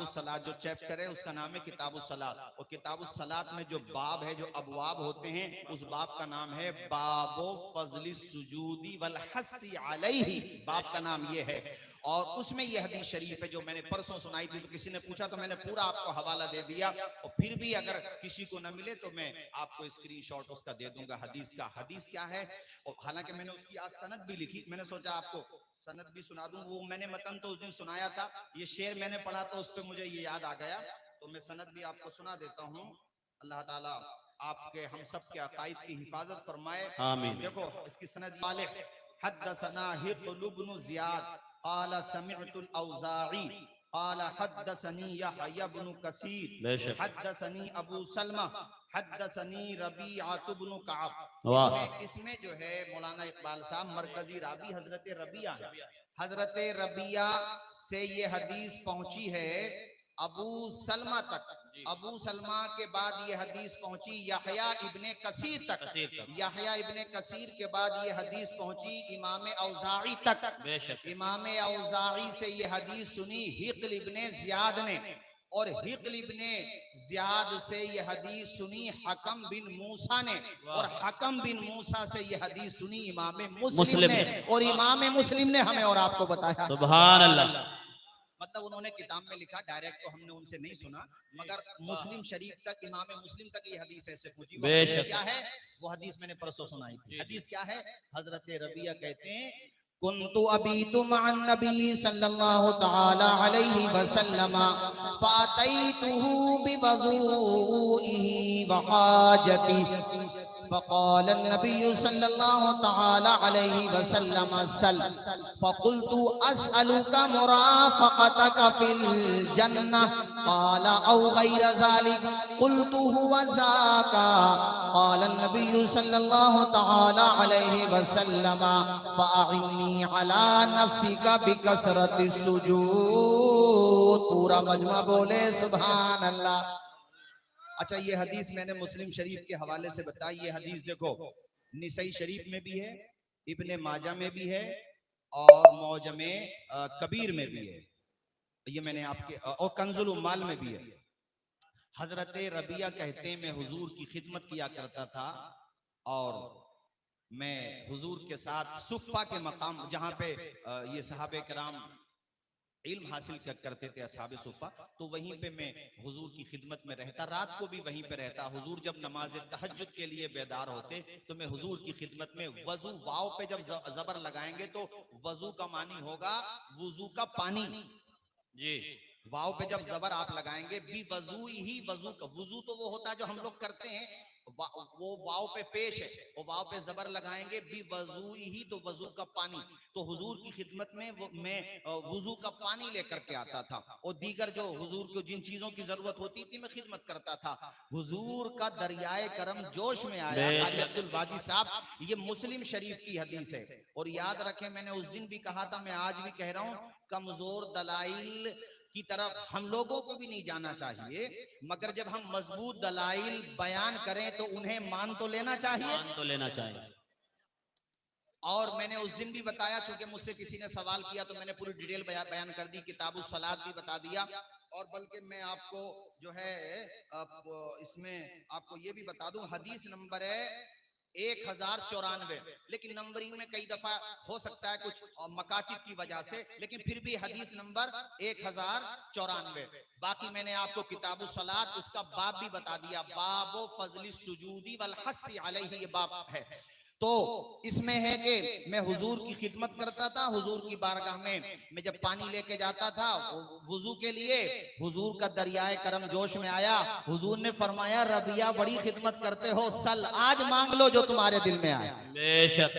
किताबुस सलात जो चैप्टर है उसका नाम है किताबुस सलात, और किताबुस सलात में जो बाब है, जो अबवाब होते हैं, उस बाब का नाम है बाबो फज़ली सुजूदी वल हस्सी अलैहि, बाब का नाम ये है। और उसमें यह हदीस शरीफ है जो मैंने परसों सुनाई थी, तो किसी ने पूछा तो मैंने पूरा आपको हवाला दे दिया, और फिर भी अगर किसी को न मिले तो मैं आपको स्क्रीनशॉट उसका दे दूंगा हदीस का। हदीस क्या है, और हालांकि मैंने उसकी आज सनद भी लिखी, मैंने सोचा आपको सनद भी सुना दूं। वो मैंने मतन तो उस दिन सुनाया था, ये शेर मैंने पढ़ा तो उस पर मुझे ये याद आ गया, तो मैं सनद भी आपको सुना देता हूँ। अल्लाह ताला आपके हम सब के अकाइद की हिफाजत फरमाए, आमीन। देखो इसकी सनद वाले हद्दसना हिक़्ल इब्न ज़ियाद क़ाल समिअतुल औज़ाई क़ाल हद्दसनी यहया इब्न कसीर हद्दसनी अबू सलमा हद्दसनी रबीअत इब्न कअब। इसमें जो है मौलाना इकबाल साहब मरकजी रावी हजरत रबिया है। हजरत रबिया से ये हदीस पहुंची है अबू सलमा तक, अबू सलमा के बाद ये हदीस पहुंची यहया इब्ने कसीर तक, यहया इब्ने कसीर के बाद ये हदीस पहुंची इमाम औज़ाई तक। इमाम औज़ाई से ये हदीस सुनी हिक़्ल इब्ने ज़ियाद ने, और हिक़्ल इब्ने ज़ियाद से ये हदीस सुनी हकम बिन मूसा ने, और हकम बिन मूसा से ये हदीस सुनी इमाम मुस्लिम ने, और इमाम मुस्लिम ने हमें और आपको बताया। सुभान अल्लाह। मतलब उन्होंने किताब में लिखा, डायरेक्ट तो हमने उनसे नहीं सुना, मगर मुस्लिम शरीफ तक, इमाम मुस्लिम तक ये हदीस ऐसे पहुंची। वो हदीस क्या है, वो हदीस मैंने परसों सुनाई थी। हदीस क्या है, हजरत रबिया कहते हैं कुन्तु अबीतु मअन नबी सल्लल्लाहु तआला अलैहि वसल्लम फातैतुहु बिवज़ूइही व हाजती फ़क़ाल अन्नबी सल्लल्लाहु तआला अलैहि वसल्लम सल फ़क़ुल्तु अस्अलुका मुराफ़क़तक फ़िल जन्नह क़ाल औ गैर ज़ालिक क़ुल्तु हुवा ज़ाका क़ाल अन्नबी सल्लल्लाहु तआला अलैहि वसल्लम फ़अइन्नी अला नफ़्सिका बिकसरतिस सुजूद। पूरा मजमा बोले सुभान अल्लाह। अच्छा, ये हदीस मैंने मुस्लिम शरीफ के हवाले से बताई। ये हदीस देखो निसई शरीफ में भी है, इब्ने माजा में भी है, और मौजमे कबीर में भी है, ये मैंने आपके, और कंजुल उम्माल में भी है। हजरत रबिया कहते हैं मैं हुजूर की खिदमत किया करता था, और मैं हुजूर के साथ सुफ़ा के मकाम जहाँ पे ये सहाबे किराम इल्म हासिल करते थे असहाबे सुफ़ा, तो वहीं पे मैं हुजूर की खिदमत में रहता, रात को भी वहीं पे रहता। हुजूर जब नमाज तहज्जुद के लिए बेदार होते तो मैं हुजूर की खिदमत में, वजू वाव पे जब जबर लगाएंगे तो वजू का मानी होगा वजू का पानी जी, वाव पे जब जबर आप लगाएंगे बी वजू ही, वजू का वजू तो वो होता है जो हम लोग करते हैं, वो वाव पे पेश है, वो वाव पे जबर लगाएंगे बी वजू ही, तो वजू का पानी। तो हुजूर की खिदमत में मैं वजू का पानी लेकर के आता था, और दीगर जो हुजूर को जिन चीजों की जरूरत होती थी मैं खिदमत करता था। हुजूर का दरियाए करम जोश में आया। काजी अब्दुल वादी साहब, ये मुस्लिम शरीफ की हदीस है, और याद रखें मैंने उस दिन भी कहा था, मैं आज भी कह रहा हूं, कमजोर दलाइल की तरफ हम लोगों को भी नहीं जाना चाहिए, मगर जब हम मजबूत दलाइल बयान करें तो उन्हें मान तो लेना चाहिए। और मैंने उस दिन भी बताया, चूंकि मुझसे किसी ने सवाल किया तो मैंने पूरी डिटेल बयान कर दी, किताबुस सलात भी बता दिया, और बल्कि मैं आपको जो है इसमें आपको ये भी बता दूं, हदीस नंबर है 1094, लेकिन नंबरिंग में कई दफा हो सकता है कुछ मकातिब की वजह से, लेकिन फिर भी हदीस नंबर 1094। बाकी मैंने आपको किताबुस सलात उसका बाब भी बता दिया, बाबो फज़ली सुजूदी वल हस्सी अलैहि, ये बाब है। तो इसमें है कि मैं हुजूर की खिदमत करता था, हुजूर की बारगाह में मैं जब पानी लेके जाता था वुजू के लिए, हुजूर का दरियाए करम जोश में आया। हुजूर ने फरमाया रबिया बड़ी खिदमत करते हो, सल आज मांग लो जो तुम्हारे दिल में आए। बेशक।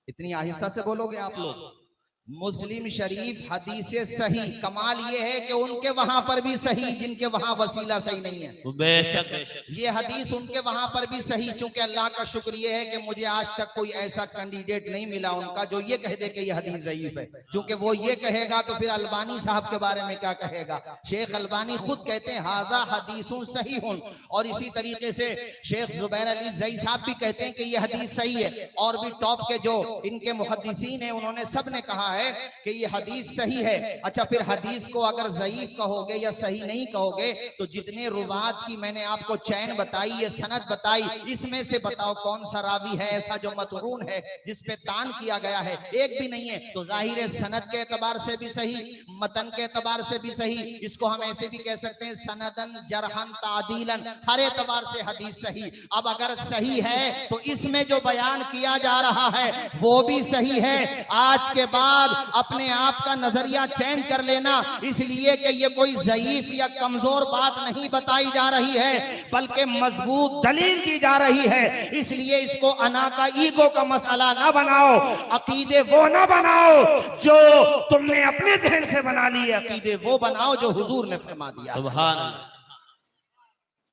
इतनी आहिस्ता से बोलोगे आप लोग। मुस्लिम शरीफ हदीस सही, कमाल ये है कि उनके वहां पर भी सही जिनके वहां वसीला सही नहीं है। बेशक ये हदीस उनके वहां पर भी सही, चूंकि अल्लाह का शुक्र ये है कि मुझे आज तक कोई ऐसा कैंडिडेट नहीं मिला उनका जो ये कह दे कि ये हदीस ज़ईफ है। चूंकि वो ये कहेगा तो फिर अलबानी साहब के बारे में क्या कहेगा। शेख अलबानी खुद कहते हैं हाजा हदीसुन सही हूं, और इसी तरीके से शेख जुबैर अली ज़ई साहब भी कहते हैं कि ये हदीस सही है। और भी टॉप के जो इनके मुहद्दिसीन हैं उन्होंने सब ने कहा है है कि ये हदीस सही है। अच्छा, फिर हदीस को अगर ज़ईफ कहोगे या सही नहीं कहोगे तो जितने रुवात की मैंने आपको चैन बताई, ये सनद बताई, इसमें से बताओ कौन सा रावी है ऐसा जो मतरून है, जिस पे तान किया गया है? एक भी नहीं है। तो जाहिर है सनद के एतबार से भी सही, मतन के एतबार से भी सही, इसको हम ऐसे भी कह सकते हैं सनदन जरहन तादीलन, हर एतबार से हदीस सही। अब अगर सही है तो इसमें जो बयान किया जा रहा है वो भी सही है। आज के बाद अपने आप का नजरिया चेंज कर लेना, इसलिए कि ये कोई ज़ईफ या कमजोर बात नहीं बताई जा रही है, बल्कि मजबूत दलील दी जा रही है। इसलिए इसको अना का ईगो का मसला ना बनाओ, अकीदे वो ना बनाओ जो तुमने अपने जहन से बना लिए, अकीदे वो बनाओ जो हुजूर ने फरमा दिया। सुभान अल्लाह,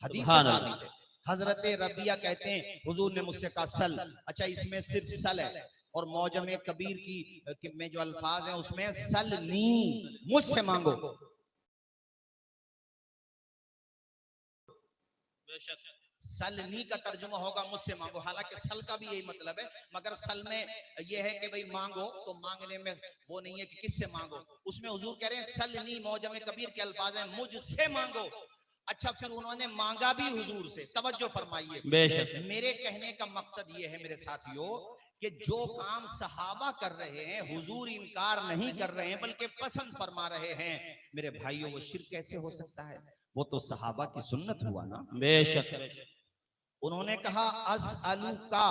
हदीस से साबित है। हजरत रबिया कहते हैं हुजूर ने मुझसे कहा सल। अच्छा, इसमें सिर्फ सल है, और मौजम कबीर की में जो अल्फाज हैं उसमें सल नी, मुझसे मांगो। सलनी का तर्जुमा होगा मुझसे मांगो, हालांकि सल का भी यही मतलब है, मगर सल में यह है कि भाई मांगो, तो मांगने में वो नहीं है कि किससे मांगो। उसमें हुजूर कह रहे हैं सलनी, मौजम कबीर के अल्फाज हैं, मुझसे मांगो। अच्छा, फिर उन्होंने मांगा भी हुजूर से। तवज्जो फरमाइए, मेरे कहने का मकसद ये है मेरे साथियों कि जो काम सहाबा कर रहे हैं हुजूर इनकार नहीं कर रहे हैं बल्कि पसंद फरमा रहे हैं। मेरे भाइयों, वो शिर्क कैसे हो सकता है? वो तो सहाबा की सुन्नत हुआ ना। बेशक। उन्होंने कहा असअलू का,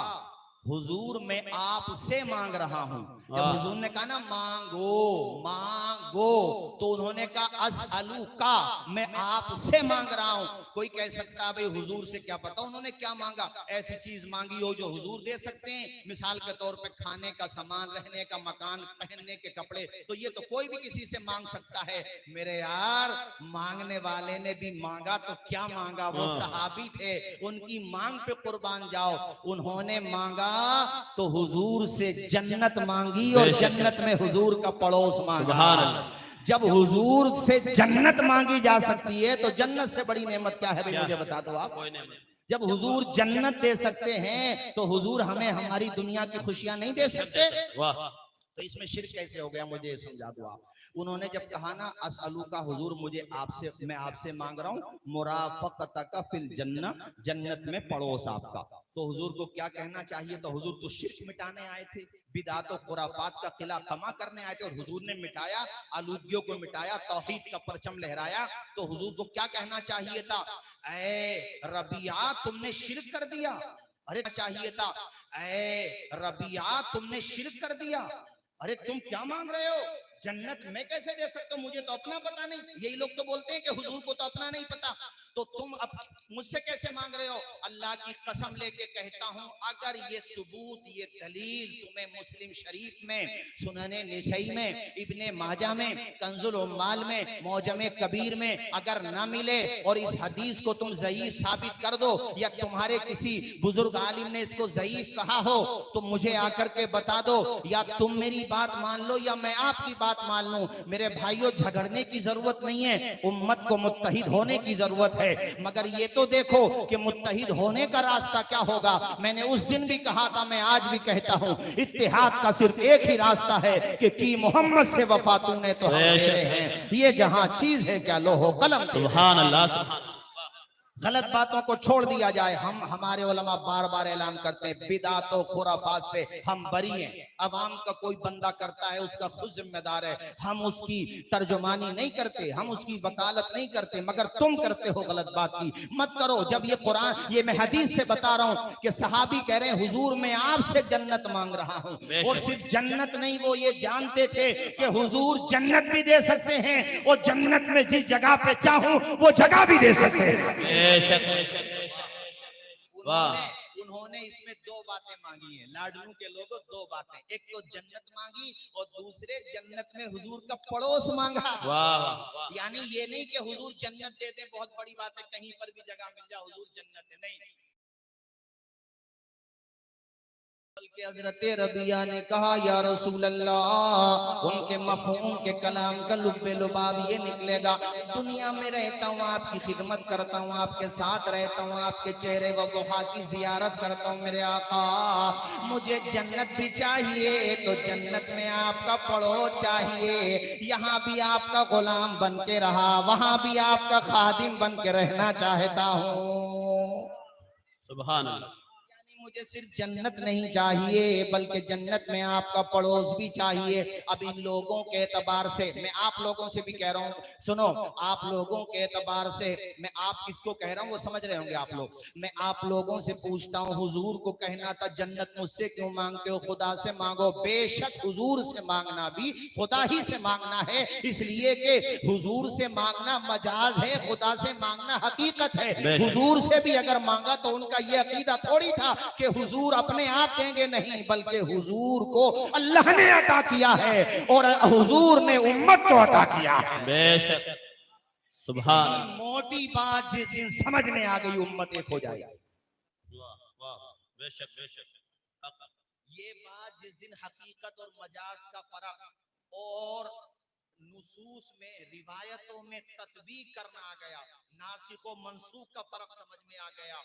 हुजूर मैं आपसे मांग रहा हूं। जब हुजूर ने कहा ना मांगो मांगो, तो उन्होंने कहा असअलू का, मैं आपसे मांग रहा हूं। कोई कह सकता है भाई हुजूर से क्या पता उन्होंने क्या मांगा, ऐसी चीज मांगी हो जो हुजूर दे सकते हैं, मिसाल के तौर पे खाने का सामान, रहने का मकान, पहनने के कपड़े, तो ये तो कोई भी किसी से मांग सकता है। मेरे यार, मांगने वाले ने भी मांगा तो क्या मांगा, वो सहाबी थे, उनकी मांग पे कुर्बान जाओ। उन्होंने मांगा तो हुजूर से जन्नत मांगी और जन्नत में हुजूर का पड़ोस मांगा। जब हुजूर से जन्नत मांगी जा सकती है तो जन्नत से बड़ी नेमत क्या है भाई, मुझे बता दो आप। जब हुजूर जन्नत दे सकते हैं तो हुजूर हमें हमारी दुनिया की खुशियां नहीं दे सकते? तो इसमें शिर्क कैसे हो गया, मुझे समझा दो आप। उन्होंने जब कहा ना असअलू का, हुजूर मुझे आपसे, मैं आपसे मांग रहा हूँ मुराफकतक फिल जन्नह, जन्नत में पड़ोस आपका, तो हुजूर को क्या कहना चाहिए? तो हुजूर तो शिर्क मिटाने आए थे, बिदात और खुराफात का किला कमा करने आए थे, और हुजूर ने मिटाया, आलूदियों को मिटाया, तौहीद का परचम लहराया। तो हुजूर को क्या कहना चाहिए था? ऐ रबिया तुमने शिर्क कर दिया। अरे चाहिए था, ऐ रबिया तुमने शिर्क कर दिया, अरे तुम क्या मांग रहे हो, जन्नत मैं कैसे दे सकता हूँ, मुझे तो अपना पता नहीं। यही लोग तो बोलते हैं कि हुजूर को तो अपना नहीं पता, तो तुम अब मुझसे कैसे मांग रहे हो? अल्लाह की कसम लेके कहता हूं, अगर ये सबूत, ये दलील तुम्हें मुस्लिम शरीफ में, सुनने निसई में, इब्ने माजा में, कंजुल उम्माल में, मौजमे कबीर में अगर ना मिले और इस हदीस को तुम ज़ईफ साबित कर दो, या तुम्हारे किसी बुजुर्ग आलिम ने इसको ज़ईफ कहा हो, तो मुझे आकर के बता दो, या तुम मेरी बात मान लो या मैं आपकी बात मान लूं। मेरे भाइयों, झगड़ने की जरूरत नहीं है, उम्मत को मुत्तहिद होने की जरूरत है। मगर ये तो देखो कि मुत्तहिद होने का रास्ता क्या होगा। मैंने उस दिन भी कहा था, मैं आज भी कहता हूं, इत्तिहाद का सिर्फ एक ही रास्ता है कि मोहम्मद से वफा तूने तो हम तेरे हैं, ये जहां चीज है क्या लोहो कलम। सुभान अल्लाह। गलत बातों को छोड़ दिया जाए। हम हमारे उलमा बार बार ऐलान करते हैं बिदात और खुराफात से हम बरी हैं। अवाम का कोई बंदा करता है उसका खुद जिम्मेदार है, हम उसकी तर्जुमानी नहीं करते, हम उसकी वकालत नहीं करते, मगर तुम करते हो गलत बात की, मत करो। जब ये कुरान, ये मैं हदीस से बता रहा हूं कि सहाबी कह रहे हैं हुजूर मैं आपसे जन्नत मांग रहा हूं, और सिर्फ जन्नत नहीं, वो ये जानते थे कि हुजूर जन्नत भी दे सकते हैं और जन्नत में जिस जगह पे चाहूं वो जगह भी दे सकते हैं। उन्होंने इसमें दो बातें मांगी हैं, लाडनू के लोगों, दो बातें, एक तो जन्नत मांगी और दूसरे जन्नत में हुजूर का पड़ोस मांगा। यानी ये नहीं कि हुजूर जन्नत दे दे बहुत बड़ी बात है, कहीं पर भी जगह मिल जाए हुजूर जन्नत है, नहीं। बल्कि हजरत रबिया ने कहा या रसूल अल्लाह, उनके मफहूम के कलाम का लुब्बे लुबाब ये निकलेगा, दुनिया में रहता हूँ, आपकी खिदमत करता हूँ, आपके साथ रहता हूँ, आपके चेहरे व दुहा की जियारत करता हूँ मेरे आका, मुझे जन्नत भी चाहिए तो जन्नत में आपका पड़ोस चाहिए, यहाँ भी आपका गुलाम बन के रहा, वहां भी आपका खादिम बन के रहना चाहता हूँ। सुभान अल्लाह। मुझे सिर्फ जन्नत नहीं चाहिए बल्कि जन्नत में आपका पड़ोस भी चाहिए। अब इन लोगों के एतबार से मैं आप लोगों से भी कह रहा हूँ, सुनो, आप लोगों के एतबार से मैं आप किसको कह रहा हूँ वो समझ रहे होंगे आप लोग। मैं आप लोगों से पूछता हूँ, हुजूर को कहना था जन्नत मुझसे क्यों मांगते हो, खुदा से मांगो। बेशक हुजूर से मांगना भी खुदा ही से मांगना है, इसलिए कि हुजूर से मांगना मजाज है, खुदा से मांगना हकीकत है। हुजूर से भी अगर मांगा तो उनका ये अकीदा थोड़ी था कि हुजूर अपने आप देंगे, नहीं, बल्कि हुजूर को अल्लाह ने अता किया है और हुजूर ने उम्मत को अता किया है। बेशक सुभान अल्लाह। मोटी बात जिस दिन समझ में आ गई उम्मत एक हो जाएगी। वाह वाह, बेशक बेशक। ये बात जिस दिन हकीकत और मजाज का फर्क और नुसूस में रिवायतों में तत्बीक करना आ गया, नासिख व मंसूख का फर्क समझ में आ गया,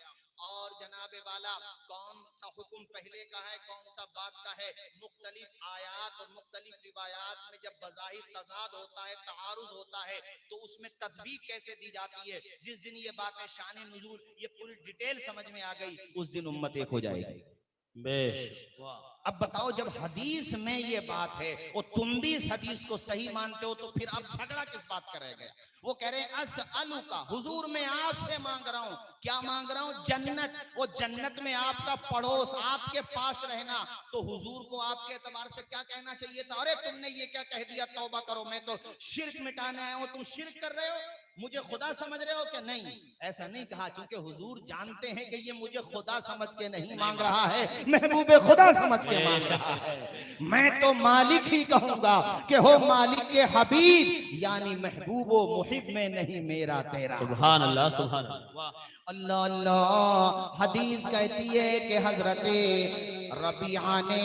और जनाबे वाला कौन सा हुक्म पहले का है कौन सा बाद का है, मुख्तलिफ आयात और मुख्तलिफ रिवायात में जब बज़ाहिर तज़ाद होता है, तआरुज़ होता है, तो उसमें तत्बीक कैसे दी जाती है। जिस दिन ये बातें शान नुज़ूल ये पूरी डिटेल समझ में आ गई, उस दिन उम्मत एक हो जाएगी। बेशक। अब बताओ, जब हदीस में ये बात है और तुम भी इस हदीस को सही मानते हो, तो फिर अब झगड़ा किस बात का रह गया। वो कह रहे हैं अस्अलुका, हुजूर मैं आपसे मांग रहा हूँ, क्या मांग रहा हूँ, जन्नत। वो जन्नत में आपका पड़ोस, आपके पास रहना। तो हुजूर को आपके एतबार से क्या कहना चाहिए था, अरे तुमने ये क्या कह दिया, तौबा करो, मैं तो शिर्क मिटाने आया हूँ, तुम शिर्क कर रहे हो, मुझे खुदा समझ रहे हो क्या। नहीं, ऐसा नहीं कहा, क्योंकि हुजूर जानते हैं कि ये मुझे खुदा समझ के नहीं मांग रहा है, महबूबे खुदा समझ के मांग रहा है। मैं तो मालिक ही कहूंगा कि हो मालिक के हबीब, यानी महबूबो मुहिब में नहीं मेरा तेरा। सुभान अल्लाह सुभान अल्लाह। अल्लाह अल्लाह। हदीस कहती है कि हजरत रबिया ने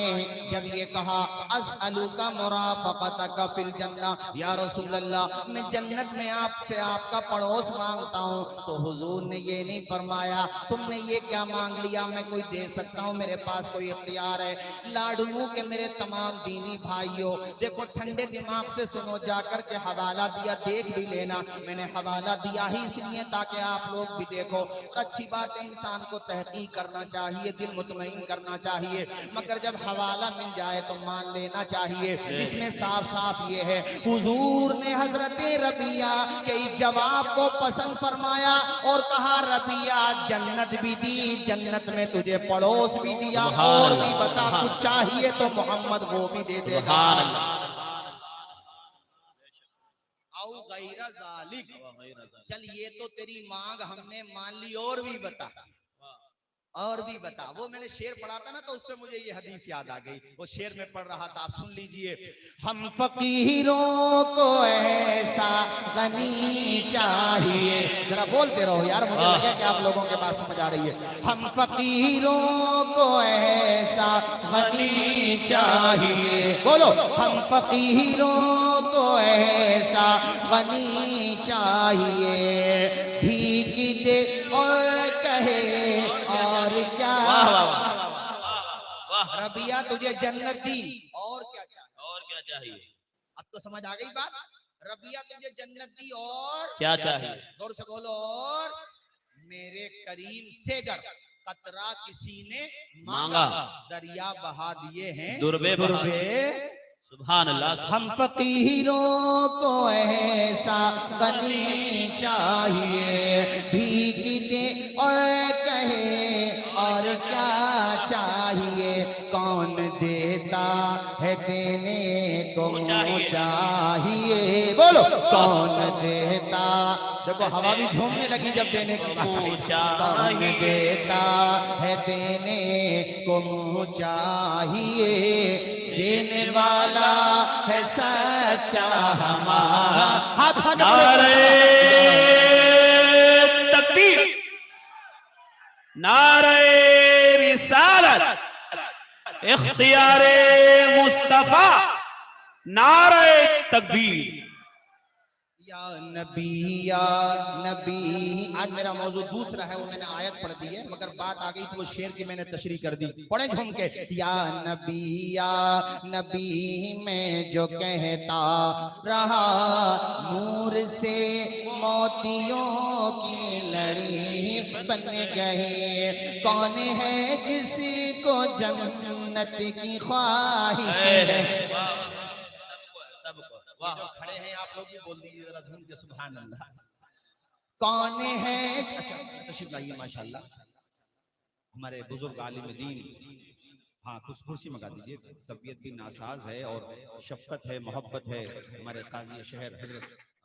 जब ये कहा अस्अलुका मुराफक़तका फिल जन्ना, या रसूल अल्लाह मैं जन्नत में आपसे आपका पड़ोस मांगता हूँ, तो हुजूर ने ये नहीं फरमाया तुमने ये क्या मांग लिया, मैं कोई दे सकता हूँ, मेरे पास कोई इख्तियार है। लाडुओं के मेरे तमाम दीनी भाइयों, देखो ठंडे दिमाग से सुनो, जाकर के हवाला दिया, देख भी लेना, मैंने हवाला दिया ही इसलिए ताकि आप लोग भी देखो। अच्छी बात है, इंसान को तहकीक करना चाहिए, दिल मुतमईन करना चाहिए, मगर जब हवाला मिल जाए तो मान लेना चाहिए। इसमें साफ साफ ये है, हुजूर ने हजरत रबिया के इस जवाब को पसंद फरमाया और कहा रबिया जन्नत भी दी, जन्नत में तुझे पड़ोस भी दिया, और भी बता कुछ चाहिए तो मोहम्मद वो भी दे देगा। चल ये तो तेरी मांग हमने मान ली, और भी बता, और भी बता। वो मैंने शेर पढ़ा था ना, तो उस पे मुझे ये हदीस याद आ गई, वो शेर में पढ़ रहा था, आप सुन लीजिए। हम फकीरों को ऐसा गनी चाहिए, जरा बोलते रहो यार, मुझे लगा कि आप लोगों के पास समझ आ रही है। हम फकीरों को ऐसा गनी चाहिए, बोलो, हम फकीरों को ऐसा गनी चाहिए, भीख दे और कहे और क्या। रबिया तुझे जन्नत दी, और क्या चाहिए, और क्या चाहिए। अब तो समझ आ गई बात। रबिया तुझे जन्नत दी और क्या चाहिए, जोर से बोलो, और मेरे करीम से गर कतरा किसी ने मांगा, दरिया बहा दिए हैं दुर्बे सुभान अल्लाह। हम फकीरों को ऐसा गनी चाहिए, भीख दे और कहे और क्या चाहिए, कौन देता है देने को चाहिए, बोलो, कौन देता। देखो हवा भी झूमने लगी जब देने को, कौन देता है देने को मुँह चाहिए, देने वाला है सच्चा हमारा। हाथ नारे तकबीर, नारे रिसालत, इख्तियारे मुस्तफा, नारे तकबीर। या नबी आज मेरा मौजूद दूसरा है, वो मैंने आयत पढ़ दी है, मगर बात आ गई तो वो शेर की मैंने तशरीह कर दी। पढ़े झूम के। या नबी मैं जो कहता रहा, नूर से मोतियों की लड़ी बन गए। कौन है जिसको जन्नत की ख्वाहिश है। ये जो खड़े हैं आप लोग भी बोल दीजिए जरा झूम के सुभान अल्लाह। कौन है, अच्छा तशरीफ लाइए माशाल्लाह, हमारे बुजुर्ग आलिम दीन। हाँ कुछ कुर्सी मंगा दीजिए, तबीयत भी नासाज है और शफकत है, मोहब्बत है। हमारे काजी शहर हजरत